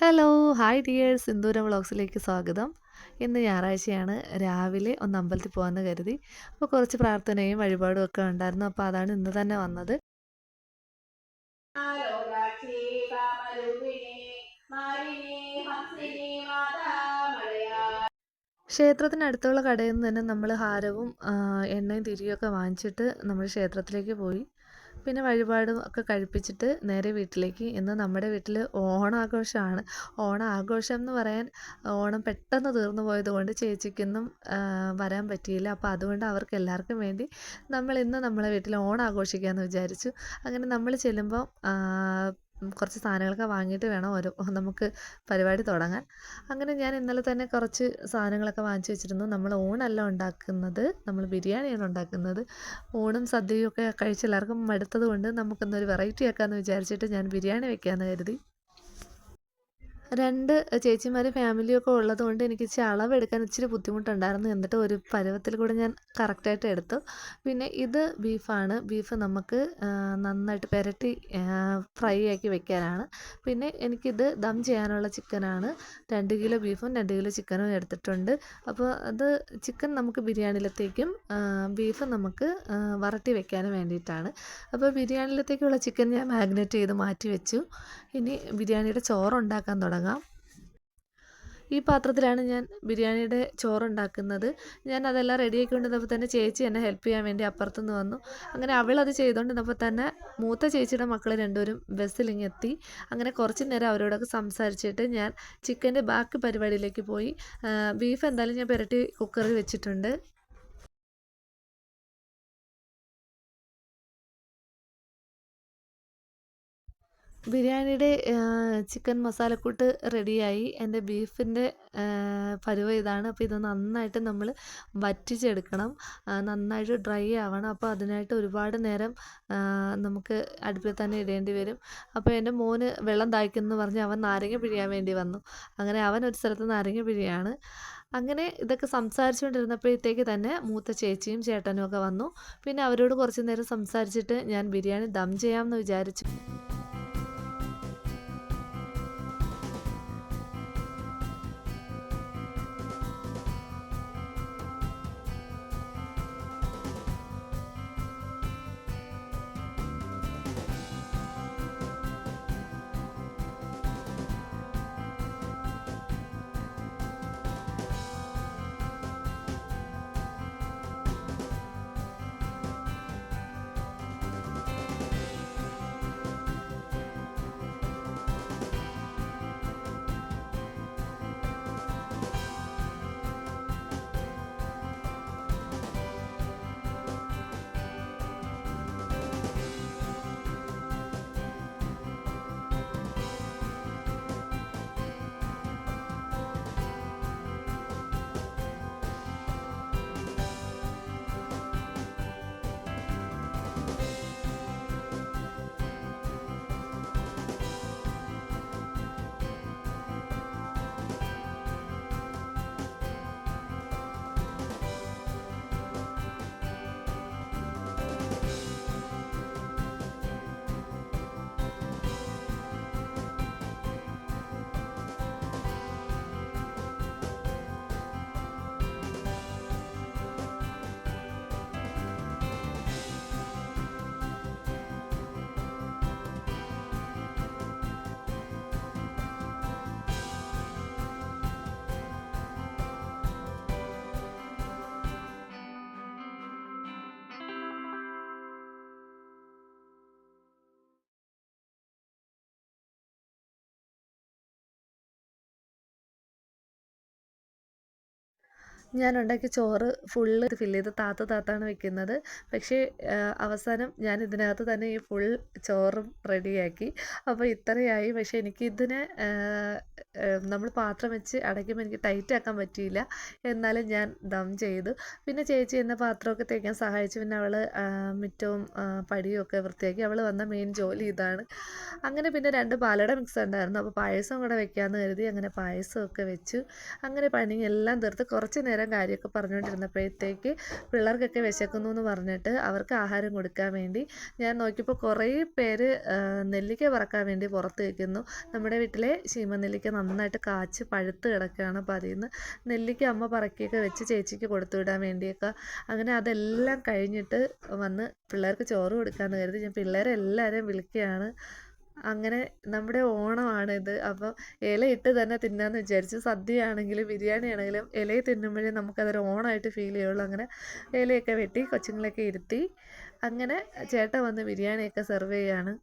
Hello! Hi dears! സിന്ദൂരം വ്ളോഗ്സിലേക്ക് സ്വാഗതം. ഇന്ന് ഞായറാഴ്ചയാണ്. രാവിലെ ഒന്ന് അമ്പലത്തിൽ പോകാമെന്ന് കരുതി. അപ്പോൾ കുറച്ച് പ്രാർത്ഥനയും വഴിപാടും ഒക്കെ ഉണ്ടായിരുന്നു. അപ്പോൾ അതാണ് ഇന്ന് തന്നെ വന്നത്. ആലോലാക്ഷി കാമരൂപിണി മാലിനി ഹംസിനി മാതാമലയാ. ക്ഷേത്രത്തിനടുത്തുള്ള കടയിൽ നിന്ന് തന്നെ നമ്മൾ ഹാരവും എണ്ണയും തിരിയൊക്കെ വാങ്ങിച്ചിട്ട് നമ്മൾ ക്ഷേത്രത്തിലേക്ക് പോയി. പിന്നെ വഴിപാടും ഒക്കെ കഴിപ്പിച്ചിട്ട് നേരെ വീട്ടിലേക്ക്. ഇന്ന് നമ്മുടെ വീട്ടിൽ ഓണാഘോഷമാണ്. ഓണാഘോഷം എന്ന് പറയാൻ ഓണം പെട്ടെന്ന് തീർന്നു പോയതുകൊണ്ട് ചേച്ചിക്കൊന്നും വരാൻ പറ്റിയില്ല. അപ്പോൾ അതുകൊണ്ട് അവർക്ക് എല്ലാവർക്കും വേണ്ടി നമ്മൾ ഇന്ന് നമ്മളെ വീട്ടിൽ ഓണം ആഘോഷിക്കാമെന്ന് വിചാരിച്ചു. അങ്ങനെ നമ്മൾ ചെല്ലുമ്പോൾ കുറച്ച് സാധനങ്ങളൊക്കെ വാങ്ങിയിട്ട് വേണം നമുക്ക് പരിപാടി തുടങ്ങാൻ. അങ്ങനെ ഞാൻ ഇന്നലെ തന്നെ കുറച്ച് സാധനങ്ങളൊക്കെ വാങ്ങിച്ചു വെച്ചിരുന്നു. നമ്മൾ ഊണല്ല ഉണ്ടാക്കുന്നത്, നമ്മൾ ബിരിയാണിയാണ് ഉണ്ടാക്കുന്നത്. ഊണും സദ്യയും ഒക്കെ കഴിച്ച് എല്ലാവർക്കും മടുത്തത് കൊണ്ട് നമുക്കൊന്നൊരു വെറൈറ്റി ആക്കാമെന്ന് വിചാരിച്ചിട്ട് ഞാൻ ബിരിയാണി വെക്കാമെന്ന് കരുതി. 2 ചേച്ചിമാരും ഫാമിലിയൊക്കെ ഉള്ളതുകൊണ്ട് എനിക്ക് ഇച്ചിരി അളവെടുക്കാൻ ഇച്ചിരി ബുദ്ധിമുട്ടുണ്ടായിരുന്നു. എന്നിട്ട് ഒരു പരുവത്തിൽ കൂടെ ഞാൻ കറക്റ്റായിട്ട് എടുത്തു. പിന്നെ ഇത് ബീഫാണ്. ബീഫ് നമുക്ക് നന്നായിട്ട് പുരട്ടി ഫ്രൈ ആക്കി വെക്കാനാണ്. പിന്നെ എനിക്കിത് ദം ചെയ്യാനുള്ള ചിക്കനാണ്. 2 കിലോ ബീഫും 2 കിലോ ചിക്കനും എടുത്തിട്ടുണ്ട്. അപ്പോൾ അത് ചിക്കൻ നമുക്ക് ബിരിയാണിയിലത്തേക്കും ബീഫ് നമുക്ക് വരട്ടി വെക്കാനും വേണ്ടിയിട്ടാണ്. അപ്പോൾ ബിരിയാണിയിലത്തേക്കുള്ള ചിക്കൻ ഞാൻ മാഗ്നേറ്റ് ചെയ്ത് മാറ്റി വെച്ചു. ഇനി ബിരിയാണിയുടെ ചോറുണ്ടാക്കാൻ തുടങ്ങാം. ഈ പാത്രത്തിലാണ് ഞാൻ ബിരിയാണിയുടെ ചോറുണ്ടാക്കുന്നത്. ഞാൻ അതെല്ലാം റെഡിയാക്കി കൊണ്ടിരുന്നപ്പോൾ തന്നെ ചേച്ചി എന്നെ ഹെൽപ്പ് ചെയ്യാൻ വേണ്ടി അപ്പുറത്തുനിന്ന് വന്നു. അങ്ങനെ അവളത് ചെയ്തുകൊണ്ടിരുന്നപ്പോൾ തന്നെ മൂത്ത ചേച്ചിയുടെ മക്കൾ രണ്ടുപേരും ബസ്സിലിങ്ങെത്തി. അങ്ങനെ കുറച്ച് നേരം അവരോടൊക്കെ സംസാരിച്ചിട്ട് ഞാൻ ചിക്കൻ്റെ ബാക്കി പരിപാടിയിലേക്ക് പോയി. ബീഫ് എന്തായാലും ഞാൻ പുരട്ടി കുക്കറിൽ വെച്ചിട്ടുണ്ട്. ബിരിയാണിയുടെ ചിക്കൻ മസാലക്കൂട്ട് റെഡിയായി. എൻ്റെ ബീഫിൻ്റെ പരുവം ഇതാണ്. അപ്പോൾ ഇത് നന്നായിട്ട് നമ്മൾ വറ്റിച്ചെടുക്കണം. നന്നായിട്ട് ഡ്രൈ ആവണം. അപ്പോൾ അതിനായിട്ട് ഒരുപാട് നേരം നമുക്ക് അടുപ്പിൽ തന്നെ ഇടേണ്ടി വരും. അപ്പോൾ എൻ്റെ മോന് വെള്ളം ദാഹിക്കുമെന്ന് പറഞ്ഞ് അവൻ നാരങ്ങ പിഴിയാൻ വേണ്ടി വന്നു. അങ്ങനെ അവൻ ഒരു സ്ഥലത്ത് നാരങ്ങ പിഴിയാണ്. അങ്ങനെ ഇതൊക്കെ സംസാരിച്ചുകൊണ്ടിരുന്നപ്പോഴത്തേക്ക് തന്നെ മൂത്ത ചേച്ചിയും ചേട്ടനും ഒക്കെ വന്നു. പിന്നെ അവരോട് കുറച്ച് നേരം സംസാരിച്ചിട്ട് ഞാൻ ബിരിയാണി ദം ചെയ്യാമെന്ന് വിചാരിച്ചു. ഞാൻ ഉണ്ടാക്കിയ ചോറ് ഫുള്ള് ഫില്ല് ചെയ്ത് താത്താണ് വെക്കുന്നത്. പക്ഷേ അവസാനം ഞാൻ ഇതിനകത്ത് തന്നെ ഈ ഫുൾ ചോറും റെഡിയാക്കി. അപ്പോൾ ഇത്രയായി. പക്ഷേ എനിക്കിതിനെ നമ്മൾ പാത്രം വെച്ച് അടയ്ക്കുമ്പോൾ എനിക്ക് ടൈറ്റ് ആക്കാൻ പറ്റിയില്ല. എന്നാലും ഞാൻ ദം ചെയ്തു. പിന്നെ ചേച്ചി എന്നെ പാത്രമൊക്കെ തേക്കാൻ സഹായിച്ചു. പിന്നെ അവൾ മുറ്റവും പടിയും ഒക്കെ വൃത്തിയാക്കി. അവൾ വന്ന മെയിൻ ജോലി ഇതാണ്. അങ്ങനെ പിന്നെ 2 പാലട മിക്സ് ഉണ്ടായിരുന്നു. അപ്പോൾ പായസം കൂടെ വെക്കാമെന്ന് കരുതി അങ്ങനെ പായസമൊക്കെ വെച്ചു. അങ്ങനെ പണിയെല്ലാം തീർത്ത് കുറച്ച് നേരം തരം കാര്യമൊക്കെ പറഞ്ഞുകൊണ്ടിരുന്നപ്പോഴത്തേക്ക് പിള്ളേർക്കൊക്കെ വിശക്കുന്നു എന്ന് പറഞ്ഞിട്ട് അവർക്ക് ആഹാരം കൊടുക്കാൻ വേണ്ടി ഞാൻ നോക്കിയപ്പോൾ കുറേ പേര് നെല്ലിക്ക പറക്കാൻ വേണ്ടി പുറത്ത് വയ്ക്കുന്നു. നമ്മുടെ വീട്ടിലെ ശീമനെല്ലിക്ക നന്നായിട്ട് കാച്ച് പഴുത്ത് കിടക്കുകയാണ്. അപ്പോൾ അതിൽ നിന്ന് നെല്ലിക്ക അമ്മ പറക്കിയൊക്കെ വെച്ച് ചേച്ചിക്ക് കൊടുത്തു വിടാൻ വേണ്ടിയൊക്കെ. അങ്ങനെ അതെല്ലാം കഴിഞ്ഞിട്ട് വന്ന് പിള്ളേർക്ക് ചോറ് കൊടുക്കാമെന്ന് കരുതി ഞാൻ പിള്ളേരെ എല്ലാവരെയും വിളിക്കുകയാണ്. അങ്ങനെ നമ്മുടെ ഓണമാണിത്. അപ്പം ഇലയിട്ട് തന്നെ തിന്നാമെന്ന് വിചാരിച്ചു. സദ്യയാണെങ്കിലും ബിരിയാണി ആണെങ്കിലും ഇലയിൽ തിന്നുമ്പോഴേ നമുക്കതൊരു ഓണമായിട്ട് ഫീൽ ചെയ്യുള്ളൂ. അങ്ങനെ ഇലയൊക്കെ വെട്ടി കൊച്ചുങ്ങളെയൊക്കെ ഇരുത്തി അങ്ങനെ ചേട്ടൻ വന്ന് ബിരിയാണിയൊക്കെ സെർവ് ചെയ്യാണ്.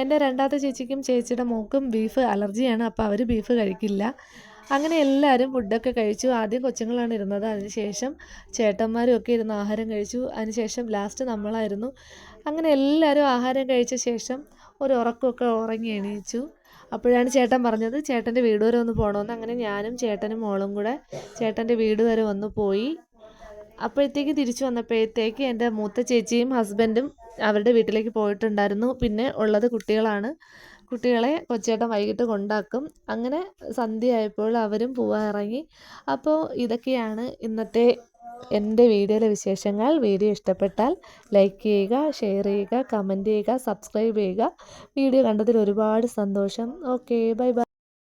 എൻ്റെ രണ്ടാമത്തെ ചേച്ചിക്കും ചേച്ചിയുടെ മോൾക്കും ബീഫ് അലർജിയാണ്. അപ്പോൾ അവർ ബീഫ് കഴിക്കില്ല. അങ്ങനെ എല്ലാവരും ഫുഡൊക്കെ കഴിച്ചു. ആദ്യം കൊച്ചുങ്ങളാണ് ഇരുന്നത്. അതിനുശേഷം ചേട്ടന്മാരും ഒക്കെ ഇരുന്ന് ആഹാരം കഴിച്ചു. അതിനുശേഷം ലാസ്റ്റ് നമ്മളായിരുന്നു. അങ്ങനെ എല്ലാവരും ആഹാരം കഴിച്ച ശേഷം ഒരു ഉറക്കമൊക്കെ ഉറങ്ങി എണീച്ചു. അപ്പോഴാണ് ചേട്ടൻ പറഞ്ഞത് ചേട്ടൻ്റെ വീട് വരെ ഒന്ന് പോകണമെന്ന്. അങ്ങനെ ഞാനും ചേട്ടനും മോളും കൂടെ ചേട്ടൻ്റെ വീട് വരെ വന്ന് പോയി. അപ്പോഴത്തേക്ക് തിരിച്ചു വന്നപ്പോഴത്തേക്ക് എൻ്റെ മൂത്ത ചേച്ചിയും ഹസ്ബൻഡും അവരുടെ വീട്ടിലേക്ക് പോയിട്ടുണ്ടായിരുന്നു. പിന്നെ ഉള്ളത് കുട്ടികളാണ്. കുട്ടികളെ കൊച്ചേട്ടൻ വൈകിട്ട് കൊണ്ടാക്കും. അങ്ങനെ സന്ധ്യയായപ്പോൾ അവരും പോവാൻ ഇറങ്ങി. അപ്പോൾ ഇതൊക്കെയാണ് ഇന്നത്തെ എൻ്റെ വീഡിയോയിലെ വിശേഷങ്ങൾ. വീഡിയോ ഇഷ്ടപ്പെട്ടാൽ ലൈക്ക് ചെയ്യുക, ഷെയർ ചെയ്യുക, കമൻറ്റ് ചെയ്യുക, സബ്സ്ക്രൈബ് ചെയ്യുക. വീഡിയോ കണ്ടതിൽ ഒരുപാട് സന്തോഷം. Okay, bye bye.